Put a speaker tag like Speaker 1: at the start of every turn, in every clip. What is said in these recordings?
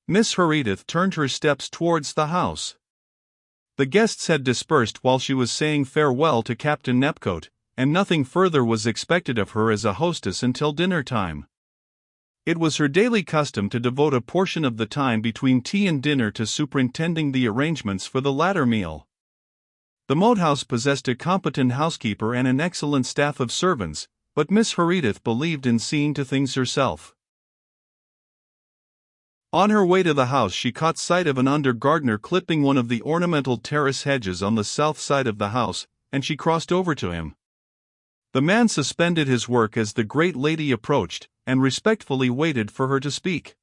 Speaker 1: Miss Herodotus turned her steps towards the house. The guests had dispersed while she was saying farewell to Captain Nepcote, and nothing further was expected of her as a hostess until dinner time. It was her daily custom to devote a portion of the time between tea and dinner to superintending the arrangements for the latter meal. The Moat House possessed a competent housekeeper and an excellent staff of servants, but Miss Herodotus believed in seeing to things herself. On her way to the house she caught sight of an under-gardener clipping one of the ornamental terrace hedges on the south side of the house, and she crossed over to him. The man suspended his work as the great lady approached, and respectfully waited for her to speak.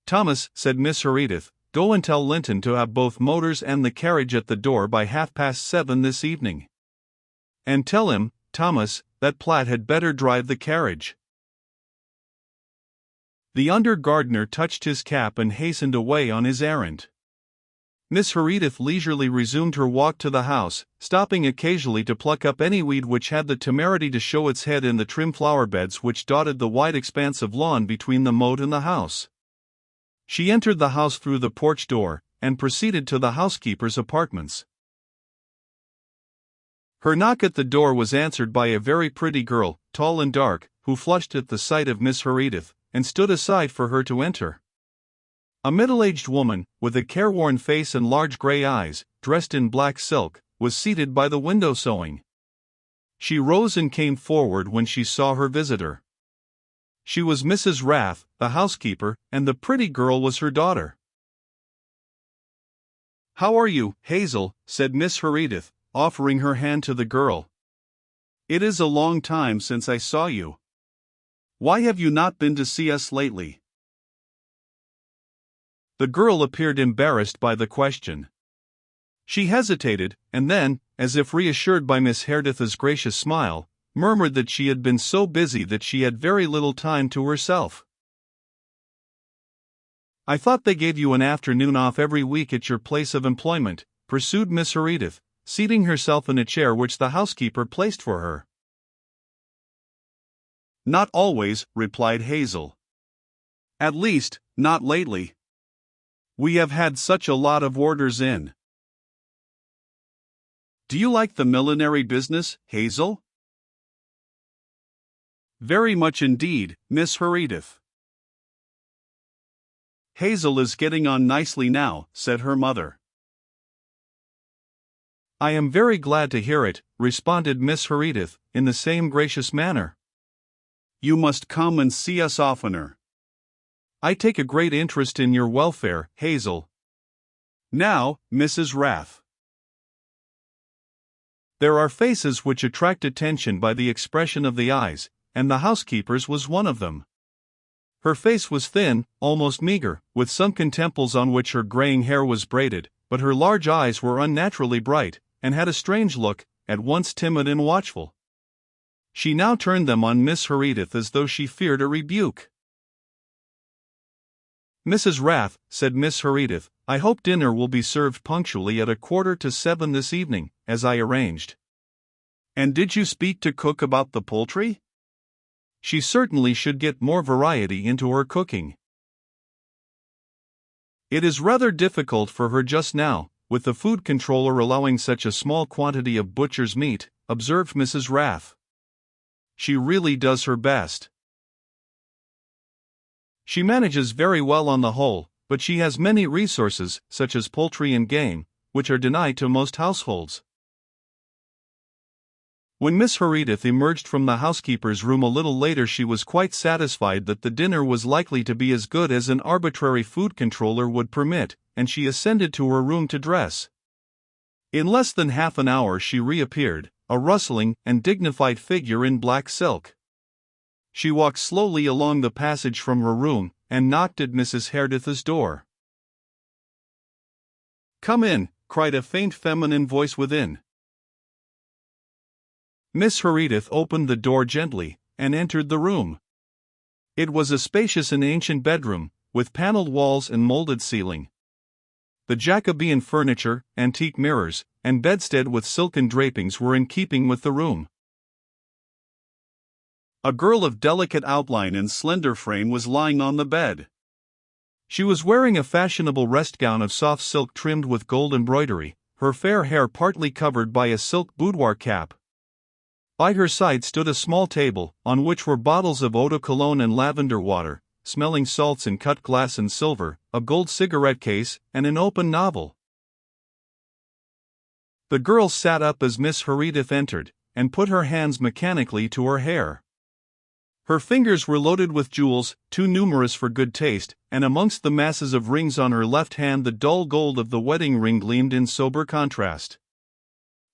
Speaker 1: "Thomas," said Miss Herodotus, "go and tell Linton to have both motors and the carriage at the door by 7:30 this evening. And tell him, Thomas, that Platt had better drive the carriage." The under-gardener touched his cap and hastened away on his errand. Miss Herodotus leisurely resumed her walk to the house, stopping occasionally to pluck up any weed which had the temerity to show its head in the trim flower beds which dotted the wide expanse of lawn between the moat and the house. She entered the house through the porch door, and proceeded to the housekeeper's apartments. Her knock at the door was answered by a very pretty girl, tall and dark, who flushed at the sight of Miss Herodotus, and stood aside for her to enter. A middle-aged woman, with a careworn face and large gray eyes, dressed in black silk, was seated by the window sewing. She rose and came forward when she saw her visitor. She was Mrs. Rath, the housekeeper, and the pretty girl was her daughter. "How are you, Hazel?" said Miss Herodotus, offering her hand to the girl. "It is a long time since I saw you. Why have you not been to see us lately?" The girl appeared embarrassed by the question. She hesitated, and then, as if reassured by Miss Herodotus's gracious smile, murmured that she had been so busy that she had very little time to herself. "I thought they gave you an afternoon off every week at your place of employment," pursued Miss Herodotus, seating herself in a chair which the housekeeper placed for her. "Not always," replied Hazel. "At least, not lately. We have had such a lot of orders in." "Do you like the millinery business, Hazel?" "Very much indeed, Miss Herodotus." "Hazel is getting on nicely now," said her mother. "I am very glad to hear it," responded Miss Herodotus, in the same gracious manner. "You must come and see us oftener. I take a great interest in your welfare, Hazel. Now, Mrs. Rath." There are faces which attract attention by the expression of the eyes, and the housekeeper's was one of them. Her face was thin, almost meager, with sunken temples on which her graying hair was braided, but her large eyes were unnaturally bright, and had a strange look, at once timid and watchful. She now turned them on Miss Herodotus as though she feared a rebuke. "Mrs. Rath," said Miss Herodotus, "I hope dinner will be served punctually at 7:15 this evening, as I arranged." "And did you speak to cook about the poultry?" "She certainly should get more variety into her cooking. It is rather difficult for her just now, with the food controller allowing such a small quantity of butcher's meat," observed Mrs. Rath. "She really does her best. She manages very well on the whole, but she has many resources, such as poultry and game, which are denied to most households." When Miss Herodotus emerged from the housekeeper's room a little later, she was quite satisfied that the dinner was likely to be as good as an arbitrary food controller would permit, and she ascended to her room to dress. In less than half an hour she reappeared, a rustling and dignified figure in black silk. She walked slowly along the passage from her room, and knocked at Mrs. Herodotus's door. "Come in," cried a faint feminine voice within. Miss Herodotus opened the door gently, and entered the room. It was a spacious and ancient bedroom, with paneled walls and molded ceiling. The Jacobean furniture, antique mirrors, and bedstead with silken drapings were in keeping with the room. A girl of delicate outline and slender frame was lying on the bed. She was wearing a fashionable rest gown of soft silk trimmed with gold embroidery, her fair hair partly covered by a silk boudoir cap. By her side stood a small table, on which were bottles of eau de cologne and lavender water, smelling salts in cut glass and silver, a gold cigarette case, and an open novel. The girl sat up as Miss Herodotus entered, and put her hands mechanically to her hair. Her fingers were loaded with jewels, too numerous for good taste, and amongst the masses of rings on her left hand the dull gold of the wedding ring gleamed in sober contrast.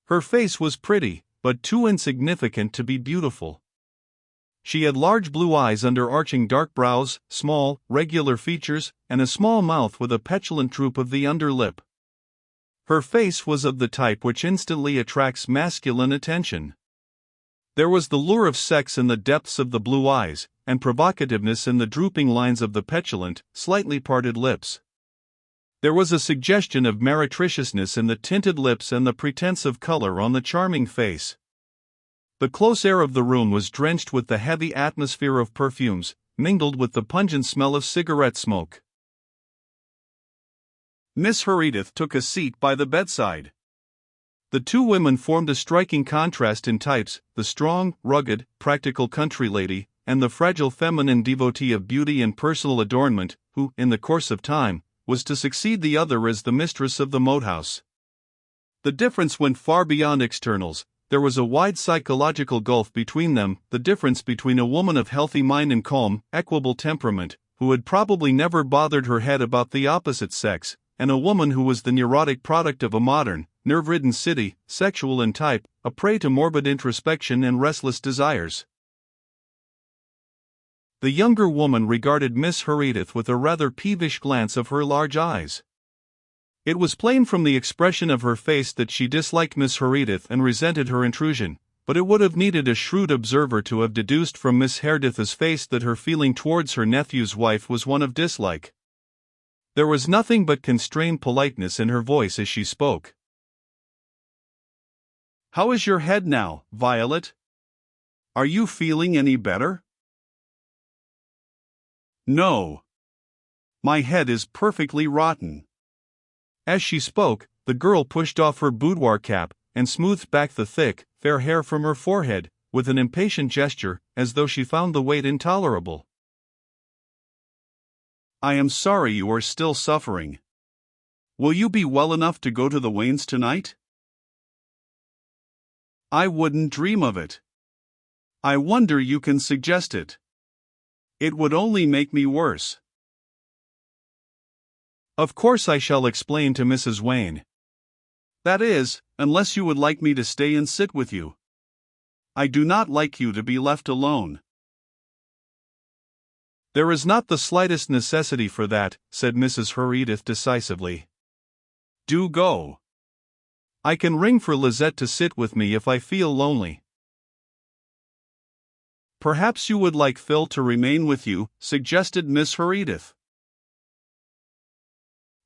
Speaker 1: Her face was pretty, but too insignificant to be beautiful. She had large blue eyes under arching dark brows, small, regular features, and a small mouth with a petulant droop of the under lip. Her face was of the type which instantly attracts masculine attention. There was the lure of sex in the depths of the blue eyes, and provocativeness in the drooping lines of the petulant, slightly parted lips. There was a suggestion of meretriciousness in the tinted lips and the pretense of color on the charming face. The close air of the room was drenched with the heavy atmosphere of perfumes, mingled with the pungent smell of cigarette smoke. Miss Herodotus took a seat by the bedside. The two women formed a striking contrast in types, the strong, rugged, practical country lady, and the fragile feminine devotee of beauty and personal adornment, who, in the course of time, was to succeed the other as the mistress of the moat house. The difference went far beyond externals. There was a wide psychological gulf between them, the difference between a woman of healthy mind and calm, equable temperament, who had probably never bothered her head about the opposite sex, and a woman who was the neurotic product of a modern, nerve-ridden city, sexual in type, a prey to morbid introspection and restless desires. The younger woman regarded Miss Herodotus with a rather peevish glance of her large eyes. It was plain from the expression of her face that she disliked Miss Herodotus and resented her intrusion, but it would have needed a shrewd observer to have deduced from Miss Herodotus's face that her feeling towards her nephew's wife was one of dislike. There was nothing but constrained politeness in her voice as she spoke. "How is your head now, Violet? Are you feeling any better?" "No. My head is perfectly rotten." As she spoke, the girl pushed off her boudoir cap, and smoothed back the thick, fair hair from her forehead, with an impatient gesture, as though she found the weight intolerable. "I am sorry you are still suffering. Will you be well enough to go to the Waynes tonight?" "I wouldn't dream of it. I wonder you can suggest it. It would only make me worse." "Of course I shall explain to Mrs. Wayne. That is, unless you would like me to stay and sit with you. I do not like you to be left alone." "There is not the slightest necessity for that," said Mrs. Herodotus decisively. "Do go. I can ring for Lizette to sit with me if I feel lonely." "Perhaps you would like Phil to remain with you," suggested Miss Herodotus.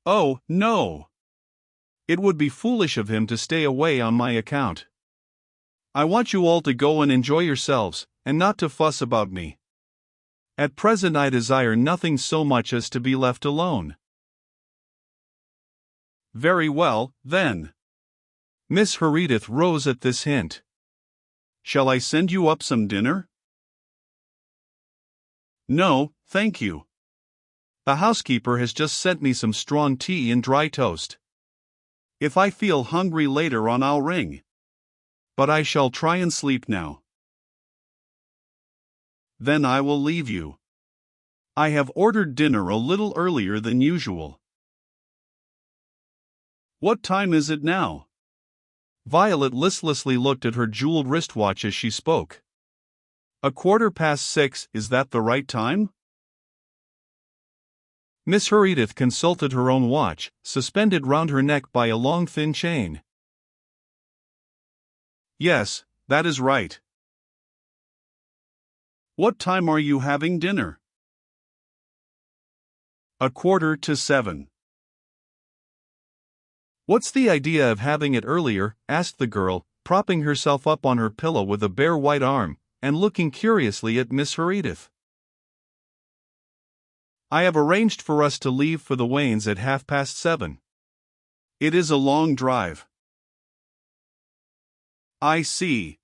Speaker 1: "Oh, no. It would be foolish of him to stay away on my account. I want you all to go and enjoy yourselves, and not to fuss about me. At present I desire nothing so much as to be left alone." "Very well, then." Miss Herodotus rose at this hint. "Shall I send you up some dinner?" "No, thank you. The housekeeper has just sent me some strong tea and dry toast. If I feel hungry later on I'll ring. But I shall try and sleep now." "Then I will leave you. I have ordered dinner a little earlier than usual." "What time is it now?" Violet listlessly looked at her jeweled wristwatch as she spoke. "6:15, is that the right time?" Miss Herodotus consulted her own watch, suspended round her neck by a long thin chain. "Yes, that is right." "What time are you having dinner?" 7:15. "What's the idea of having it earlier?" asked the girl, propping herself up on her pillow with a bare white arm, and looking curiously at Miss Herodotus. I have arranged for us to leave for the Wains at 7:30. It is a long drive. I see.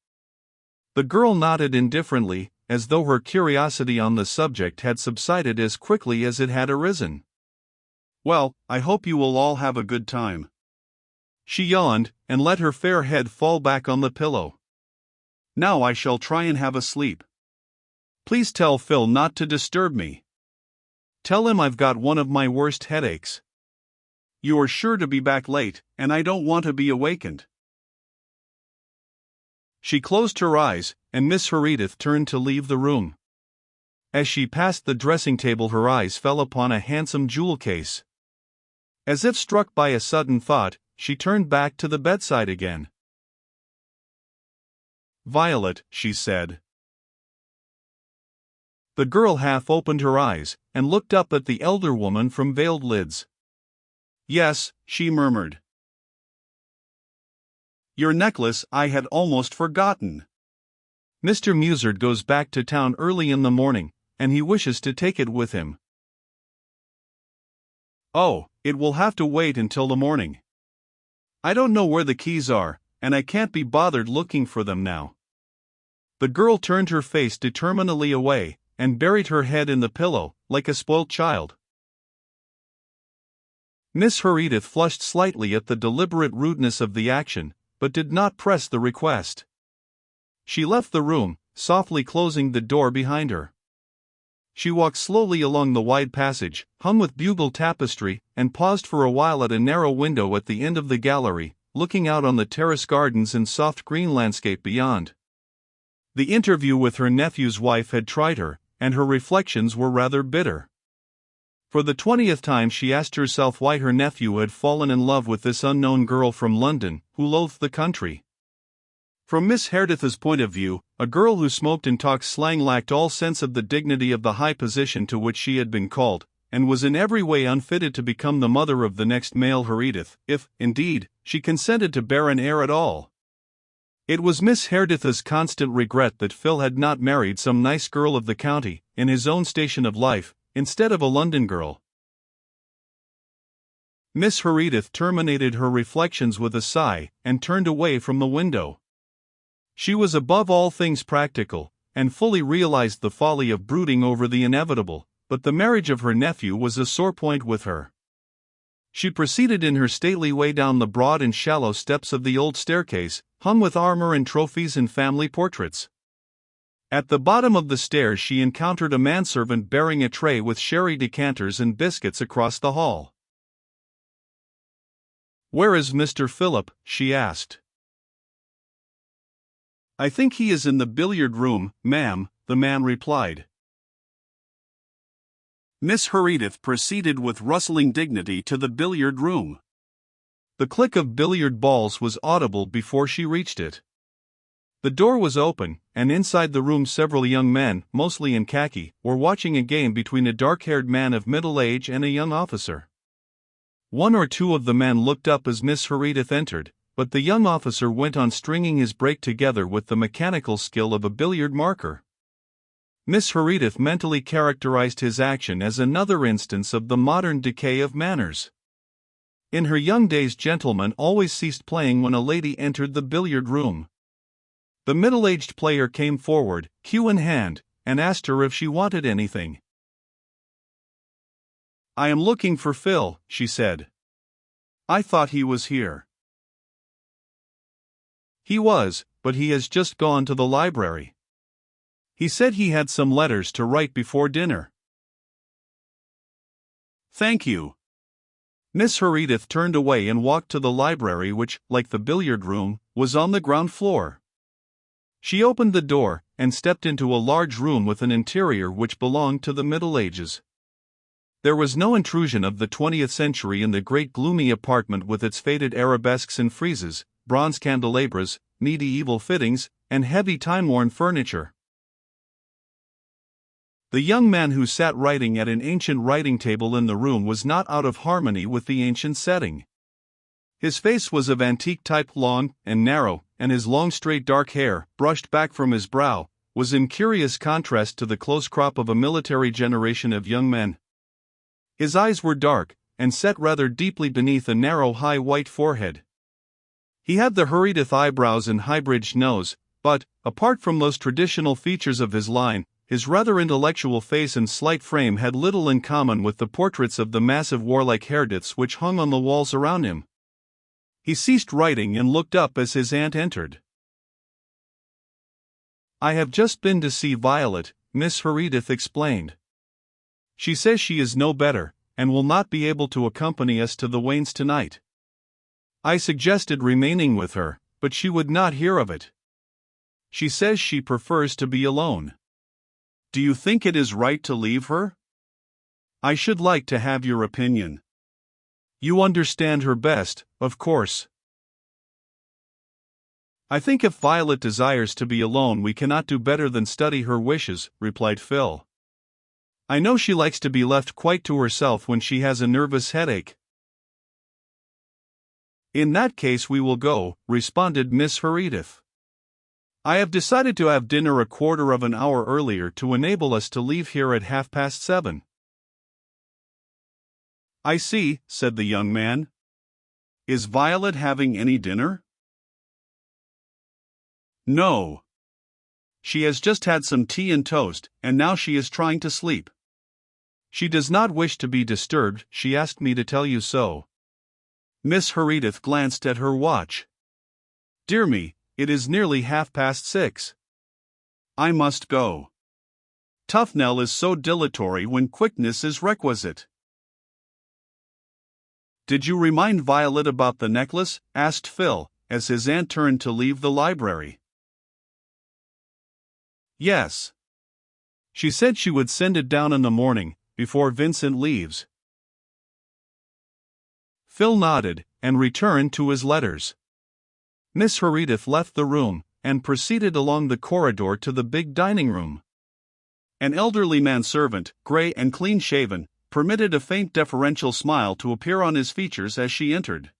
Speaker 1: The girl nodded indifferently, as though her curiosity on the subject had subsided as quickly as it had arisen. Well, I hope you will all have a good time. She yawned, and let her fair head fall back on the pillow. Now I shall try and have a sleep. Please tell Phil not to disturb me. Tell him I've got one of my worst headaches. You are sure to be back late, and I don't want to be awakened. She closed her eyes, and Miss Herodotus turned to leave the room. As she passed the dressing table, her eyes fell upon a handsome jewel case. As if struck by a sudden thought, she turned back to the bedside again. Violet, she said. The girl half opened her eyes, and looked up at the elder woman from veiled lids. Yes, she murmured. Your necklace I had almost forgotten. Mr. Musard goes back to town early in the morning, and he wishes to take it with him. Oh, it will have to wait until the morning. I don't know where the keys are, and I can't be bothered looking for them now. The girl turned her face determinedly away, and buried her head in the pillow, like a spoilt child. Miss Herodotus flushed slightly at the deliberate rudeness of the action, but did not press the request. She left the room, softly closing the door behind her. She walked slowly along the wide passage, hung with bugle tapestry, and paused for a while at a narrow window at the end of the gallery, looking out on the terrace gardens and soft green landscape beyond. The interview with her nephew's wife had tried her, and her reflections were rather bitter. For the 20th time she asked herself why her nephew had fallen in love with this unknown girl from London, who loathed the country. From Miss Herodotus's point of view, a girl who smoked and talked slang lacked all sense of the dignity of the high position to which she had been called, and was in every way unfitted to become the mother of the next male Herodotus, if, indeed, she consented to bear an heir at all. It was Miss Herodotus's constant regret that Phil had not married some nice girl of the county, in his own station of life, instead of a London girl. Miss Herodotus terminated her reflections with a sigh, and turned away from the window. She was above all things practical, and fully realized the folly of brooding over the inevitable, but the marriage of her nephew was a sore point with her. She proceeded in her stately way down the broad and shallow steps of the old staircase, hung with armor and trophies and family portraits. At the bottom of the stairs she encountered a manservant bearing a tray with sherry decanters and biscuits across the hall. "Where is Mr. Philip?" she asked. "I think he is in the billiard room, ma'am," the man replied. Miss Herodotus proceeded with rustling dignity to the billiard room. The click of billiard balls was audible before she reached it. The door was open, and inside the room several young men, mostly in khaki, were watching a game between a dark-haired man of middle age and a young officer. One or two of the men looked up as Miss Herodotus entered, but the young officer went on stringing his break together with the mechanical skill of a billiard marker. Miss Herodotus mentally characterized his action as another instance of the modern decay of manners. In her young days, gentlemen always ceased playing when a lady entered the billiard room. The middle-aged player came forward, cue in hand, and asked her if she wanted anything. "I am looking for Phil," she said. "I thought he was here." "He was, but he has just gone to the library. He said he had some letters to write before dinner." "Thank you." Miss Herodotus turned away and walked to the library, which, like the billiard room, was on the ground floor. She opened the door, and stepped into a large room with an interior which belonged to the Middle Ages. There was no intrusion of the 20th century in the great gloomy apartment with its faded arabesques and friezes, bronze candelabras, medieval fittings, and heavy time-worn furniture. The young man who sat writing at an ancient writing table in the room was not out of harmony with the ancient setting. His face was of antique type, long and narrow, and his long straight dark hair, brushed back from his brow, was in curious contrast to the close crop of a military generation of young men. His eyes were dark, and set rather deeply beneath a narrow high white forehead. He had the Herodotus eyebrows and high-bridged nose, but, apart from those traditional features of his line, his rather intellectual face and slight frame had little in common with the portraits of the massive warlike Herodotus which hung on the walls around him. He ceased writing and looked up as his aunt entered. "I have just been to see Violet," Miss Herodotus explained. "She says she is no better, and will not be able to accompany us to the Wains tonight. I suggested remaining with her, but she would not hear of it. She says she prefers to be alone. Do you think it is right to leave her? I should like to have your opinion. You understand her best, of course." "I think if Violet desires to be alone we cannot do better than study her wishes," replied Phil. "I know she likes to be left quite to herself when she has a nervous headache." "In that case we will go," responded Miss Herodotus. "I have decided to have dinner a quarter of an hour earlier to enable us to leave here at 7:30. "I see," said the young man. "Is Violet having any dinner?" "No. She has just had some tea and toast, and now she is trying to sleep. She does not wish to be disturbed. She asked me to tell you so." Miss Herodotus glanced at her watch. "Dear me, it is nearly 6:30. I must go. Tufnell is so dilatory when quickness is requisite." "Did you remind Violet about the necklace?" asked Phil, as his aunt turned to leave the library. "Yes. She said she would send it down in the morning, before Vincent leaves." Phil nodded, and returned to his letters. Miss Herodotus left the room, and proceeded along the corridor to the big dining room. An elderly manservant, grey and clean-shaven, permitted a faint deferential smile to appear on his features as she entered.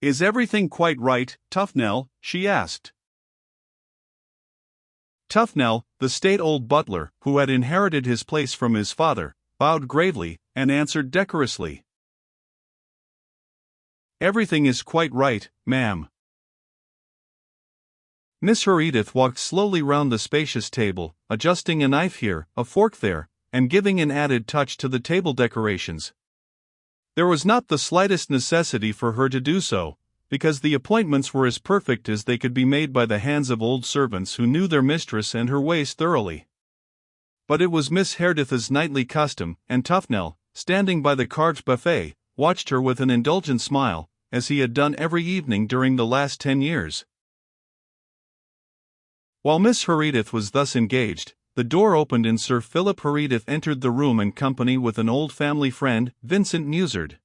Speaker 1: "Is everything quite right, Tufnell?" she asked. Tufnell, the staid-old butler, who had inherited his place from his father, bowed gravely, and answered decorously, "Everything is quite right, ma'am." Miss Herodotus walked slowly round the spacious table, adjusting a knife here, a fork there, and giving an added touch to the table decorations. There was not the slightest necessity for her to do so, because the appointments were as perfect as they could be made by the hands of old servants who knew their mistress and her ways thoroughly. But it was Miss Herodotus's nightly custom, and Tufnell, standing by the carved buffet, watched her with an indulgent smile, as he had done every evening during the last 10 years. While Miss Herodotus was thus engaged, the door opened and Sir Philip Herodotus entered the room in company with an old family friend, Vincent Musard.